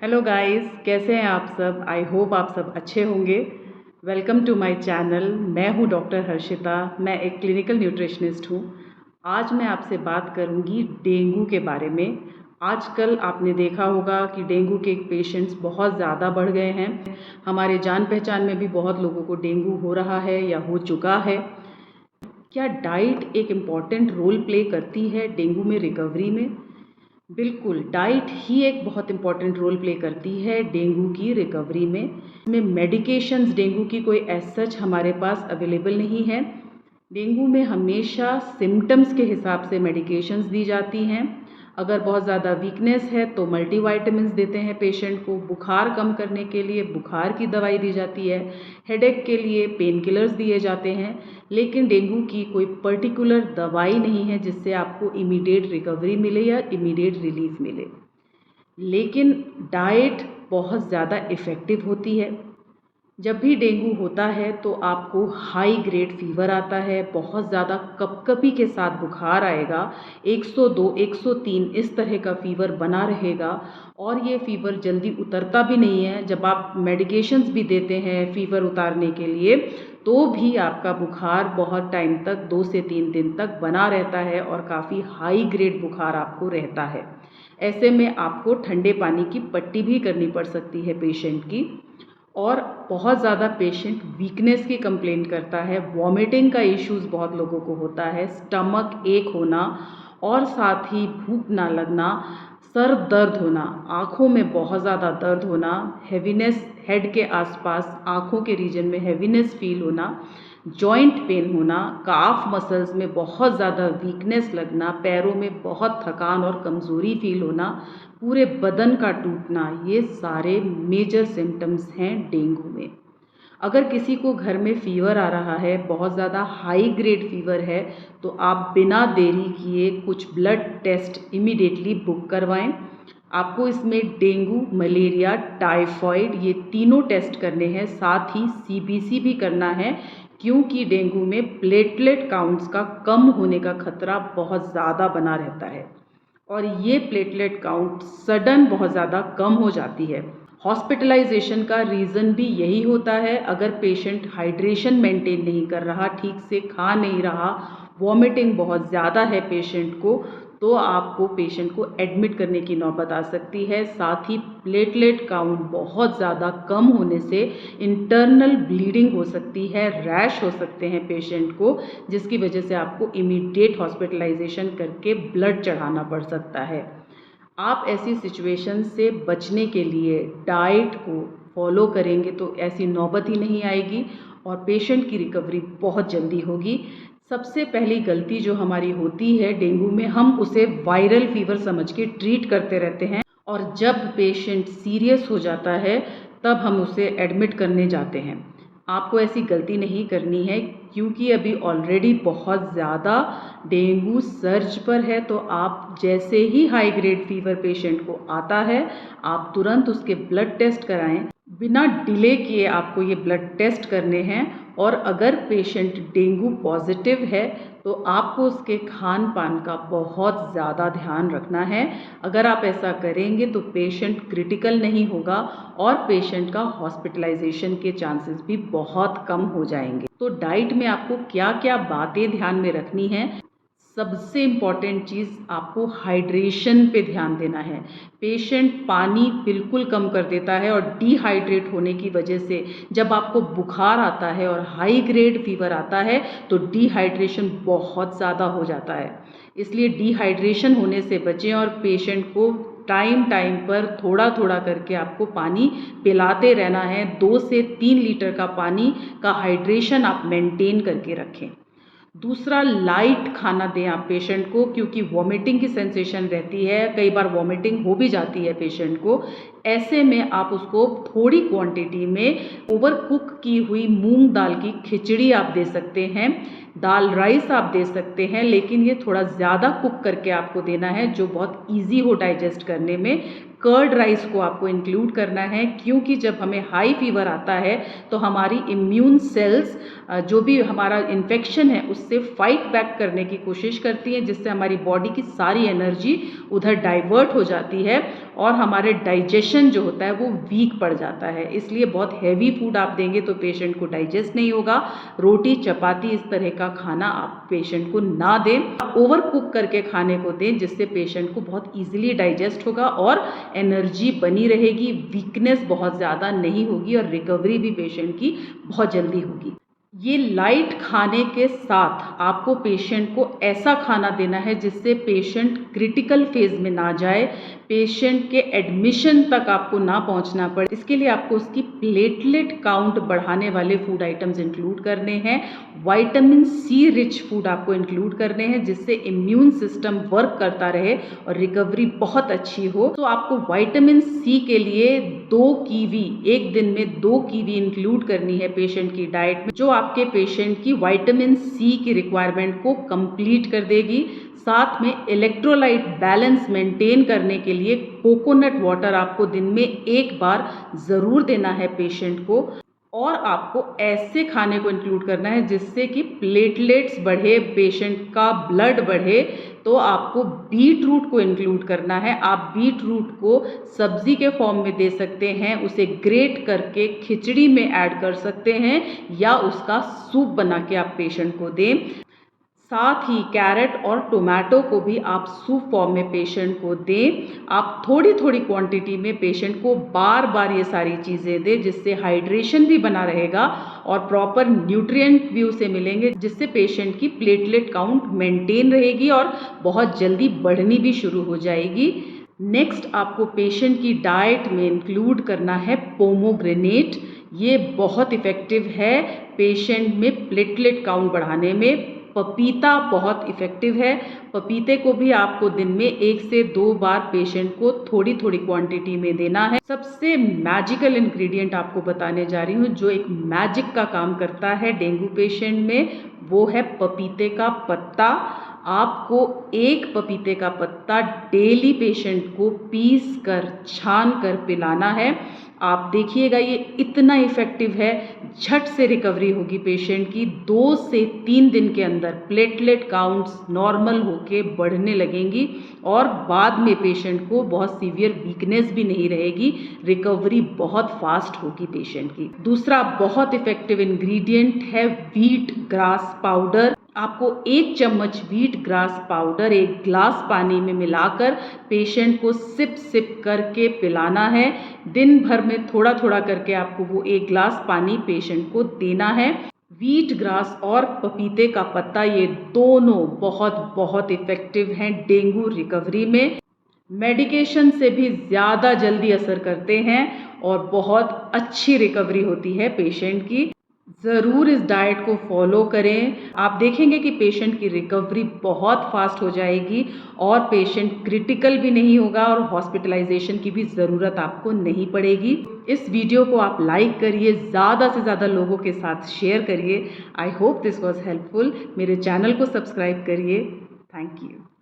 Hello guys, कैसे हैं आप सब। आई होप आप सब अच्छे होंगे। Welcome to my channel. मैं हूं डॉक्टर हर्षिता। मैं एक क्लिनिकल न्यूट्रिशनिस्ट हूं। आज मैं आपसे बात करूंगी डेंगू के बारे में। आजकल आपने देखा होगा कि डेंगू के पेशेंट्स बहुत ज़्यादा बढ़ गए हैं। हमारे जान पहचान में भी बहुत लोगों को डेंगू हो रहा है या हो चुका है। क्या डाइट एक इम्पॉर्टेंट रोल प्ले करती है डेंगू में रिकवरी में? बिल्कुल, डाइट ही एक बहुत इम्पॉर्टेंट रोल प्ले करती है डेंगू की रिकवरी में। इसमें मेडिकेशंस डेंगू की कोई एज सच हमारे पास अवेलेबल नहीं है। डेंगू में हमेशा सिम्टम्स के हिसाब से मेडिकेशंस दी जाती हैं। अगर बहुत ज़्यादा वीकनेस है तो मल्टीवाइटामिन्स देते हैं पेशेंट को। बुखार कम करने के लिए बुखार की दवाई दी जाती है। हेडेक के लिए पेन किलर्स दिए जाते हैं। लेकिन डेंगू की कोई पर्टिकुलर दवाई नहीं है जिससे आपको इमीडिएट रिकवरी मिले या इमीडिएट रिलीफ मिले। लेकिन डाइट बहुत ज़्यादा इफ़ेक्टिव होती है। जब भी डेंगू होता है तो आपको हाई ग्रेड फीवर आता है, बहुत ज़्यादा कपकपी के साथ बुखार आएगा, 102, 103 इस तरह का फीवर बना रहेगा। और ये फीवर जल्दी उतरता भी नहीं है। जब आप मेडिकेशंस भी देते हैं फीवर उतारने के लिए तो भी आपका बुखार बहुत टाइम तक 2 से 3 दिन तक बना रहता है और काफ़ी हाई ग्रेड बुखार आपको रहता है। ऐसे में आपको ठंडे पानी की पट्टी भी करनी पड़ सकती है पेशेंट की। और बहुत ज़्यादा पेशेंट वीकनेस की कंप्लेंट करता है। वॉमिटिंग का इश्यूज़ बहुत लोगों को होता है, स्टमक एक होना और साथ ही भूख ना लगना, सर दर्द होना, आँखों में बहुत ज़्यादा दर्द होना, हेवीनेस हेड के आसपास आँखों के रीजन में हेवीनेस फील होना, जॉइंट पेन होना, काफ मसल्स में बहुत ज़्यादा वीकनेस लगना, पैरों में बहुत थकान और कमज़ोरी फील होना, पूरे बदन का टूटना, ये सारे मेजर सिम्टम्स हैं डेंगू में। अगर किसी को घर में फ़ीवर आ रहा है, बहुत ज़्यादा हाई ग्रेड फ़ीवर है, तो आप बिना देरी किए कुछ ब्लड टेस्ट इमीडिएटली बुक करवाएं। आपको इसमें डेंगू, मलेरिया, टाइफॉइड ये तीनों टेस्ट करने हैं। साथ ही सीबीसी भी करना है क्योंकि डेंगू में प्लेटलेट काउंट्स का कम होने का खतरा बहुत ज़्यादा बना रहता है और ये प्लेटलेट काउंट सडन बहुत ज़्यादा कम हो जाती है। हॉस्पिटलाइजेशन का रीज़न भी यही होता है। अगर पेशेंट हाइड्रेशन मेंटेन नहीं कर रहा, ठीक से खा नहीं रहा, वॉमिटिंग बहुत ज़्यादा है पेशेंट को, तो आपको पेशेंट को एडमिट करने की नौबत आ सकती है। साथ ही प्लेटलेट काउंट बहुत ज़्यादा कम होने से इंटरनल ब्लीडिंग हो सकती है, रैश हो सकते हैं पेशेंट को, जिसकी वजह से आपको इमीडिएट हॉस्पिटलाइजेशन करके ब्लड चढ़ाना पड़ सकता है। आप ऐसी सिचुएशन से बचने के लिए डाइट को फॉलो करेंगे तो ऐसी नौबत ही नहीं आएगी और पेशेंट की रिकवरी बहुत जल्दी होगी। सबसे पहली गलती जो हमारी होती है डेंगू में, हम उसे वायरल फीवर समझ के ट्रीट करते रहते हैं और जब पेशेंट सीरियस हो जाता है तब हम उसे एडमिट करने जाते हैं। आपको ऐसी गलती नहीं करनी है क्योंकि अभी ऑलरेडी बहुत ज़्यादा डेंगू सर्ज पर है। तो आप जैसे ही हाई ग्रेड फीवर पेशेंट को आता है, आप तुरंत उसके ब्लड टेस्ट कराएं। बिना डिले किए आपको ये ब्लड टेस्ट करने हैं और अगर पेशेंट डेंगू पॉजिटिव है तो आपको उसके खान पान का बहुत ज़्यादा ध्यान रखना है। अगर आप ऐसा करेंगे तो पेशेंट क्रिटिकल नहीं होगा और पेशेंट का हॉस्पिटलाइजेशन के चांसेस भी बहुत कम हो जाएंगे। तो डाइट में आपको क्या क्या बातें ध्यान में रखनी है? सबसे इम्पॉर्टेंट चीज़, आपको हाइड्रेशन पे ध्यान देना है। पेशेंट पानी बिल्कुल कम कर देता है और डिहाइड्रेट होने की वजह से जब आपको बुखार आता है और हाई ग्रेड फीवर आता है तो डिहाइड्रेशन बहुत ज़्यादा हो जाता है। इसलिए डिहाइड्रेशन होने से बचें और पेशेंट को टाइम टाइम पर थोड़ा थोड़ा करके आपको पानी पिलाते रहना है। 2 से 3 लीटर का पानी का हाइड्रेशन आप मेंटेन करके रखें। दूसरा, लाइट खाना दें आप पेशेंट को क्योंकि वॉमिटिंग की सेंसेशन रहती है, कई बार वॉमिटिंग हो भी जाती है पेशेंट को। ऐसे में आप उसको थोड़ी क्वांटिटी में ओवर कुक की हुई मूंग दाल की खिचड़ी आप दे सकते हैं, दाल राइस आप दे सकते हैं, लेकिन ये थोड़ा ज़्यादा कुक करके आपको देना है जो बहुत ईजी हो डाइजेस्ट करने में। कर्ड राइस को आपको इंक्लूड करना है, क्योंकि जब हमें हाई फीवर आता है तो हमारी इम्यून सेल्स जो भी हमारा इन्फेक्शन है उससे फाइट बैक करने की कोशिश करती हैं, जिससे हमारी बॉडी की सारी एनर्जी उधर डाइवर्ट हो जाती है और हमारे डाइजेशन जो होता है वो वीक पड़ जाता है। इसलिए बहुत हैवी फूड आप देंगे तो पेशेंट को डाइजेस्ट नहीं होगा। रोटी चपाती इस तरह का खाना आप पेशेंट को ना दें, ओवर कुक करके खाने को दें, जिससे पेशेंट को बहुत ईजिली डाइजेस्ट होगा और एनर्जी बनी रहेगी, वीकनेस बहुत ज़्यादा नहीं होगी और रिकवरी भी पेशेंट की बहुत जल्दी होगी। ये लाइट खाने के साथ आपको पेशेंट को ऐसा खाना देना है जिससे पेशेंट क्रिटिकल फेज में ना जाए, पेशेंट के एडमिशन तक आपको ना पहुंचना पड़े। इसके लिए आपको उसकी प्लेटलेट काउंट बढ़ाने वाले फूड आइटम्स इंक्लूड करने हैं। विटामिन सी रिच फूड आपको इंक्लूड करने हैं, जिससे इम्यून सिस्टम वर्क करता रहे और रिकवरी बहुत अच्छी हो। तो आपको विटामिन सी के लिए 2 कीवी, एक दिन में 2 कीवी इंक्लूड करनी है पेशेंट की डाइट में, जो आपके पेशेंट की विटामिन सी की रिक्वायरमेंट को कंप्लीट कर देगी। साथ में इलेक्ट्रोलाइट बैलेंस मेंटेन करने के लिए कोकोनट वाटर आपको दिन में 1 बार ज़रूर देना है पेशेंट को। और आपको ऐसे खाने को इंक्लूड करना है जिससे कि प्लेटलेट्स बढ़े, पेशेंट का ब्लड बढ़े। तो आपको बीट रूट को इंक्लूड करना है। आप बीट रूट को सब्जी के फॉर्म में दे सकते हैं, उसे ग्रेट करके खिचड़ी में ऐड कर सकते हैं या उसका सूप बना के आप पेशेंट को दें। साथ ही कैरेट और टोमेटो को भी आप सूप फॉर्म में पेशेंट को दें। आप थोड़ी थोड़ी क्वांटिटी में पेशेंट को बार बार ये सारी चीज़ें दें, जिससे हाइड्रेशन भी बना रहेगा और प्रॉपर न्यूट्रिएंट भी उसे मिलेंगे, जिससे पेशेंट की प्लेटलेट काउंट मेंटेन रहेगी और बहुत जल्दी बढ़नी भी शुरू हो जाएगी। नेक्स्ट आपको पेशेंट की डाइट में इंक्लूड करना है पोमोग्रेनेट। ये बहुत इफ़ेक्टिव है पेशेंट में प्लेटलेट काउंट बढ़ाने में। पपीता बहुत इफ़ेक्टिव है। पपीते को भी आपको दिन में 1 से 2 बार पेशेंट को थोड़ी थोड़ी क्वांटिटी में देना है। सबसे मैजिकल इंग्रेडिएंट आपको बताने जा रही हूँ, जो एक मैजिक का काम करता है डेंगू पेशेंट में, वो है पपीते का पत्ता। आपको 1 पपीते का पत्ता डेली पेशेंट को पीस कर छान कर पिलाना है। आप देखिएगा ये इतना इफ़ेक्टिव है, झट से रिकवरी होगी पेशेंट की। 2 से 3 दिन के अंदर प्लेटलेट काउंट्स नॉर्मल होके बढ़ने लगेंगी और बाद में पेशेंट को बहुत सीवियर वीकनेस भी नहीं रहेगी, रिकवरी बहुत फास्ट होगी पेशेंट की। दूसरा बहुत इफ़ेक्टिव इंग्रेडिएंट है व्हीट ग्रास पाउडर। आपको 1 चम्मच व्हीट ग्रास पाउडर 1 ग्लास पानी में मिलाकर पेशेंट को सिप सिप करके पिलाना है। दिन भर में थोड़ा थोड़ा करके आपको वो 1 ग्लास पानी पेशेंट को देना है। व्हीट ग्रास और पपीते का पत्ता, ये दोनों बहुत बहुत इफ़ेक्टिव हैं डेंगू रिकवरी में। मेडिकेशन से भी ज़्यादा जल्दी असर करते हैं और बहुत अच्छी रिकवरी होती है पेशेंट की। ज़रूर इस डाइट को फॉलो करें। आप देखेंगे कि पेशेंट की रिकवरी बहुत फास्ट हो जाएगी और पेशेंट क्रिटिकल भी नहीं होगा और हॉस्पिटलाइजेशन की भी ज़रूरत आपको नहीं पड़ेगी। इस वीडियो को आप लाइक करिए, ज़्यादा से ज़्यादा लोगों के साथ शेयर करिए। I hope this was helpful. मेरे चैनल को सब्सक्राइब करिए। Thank you.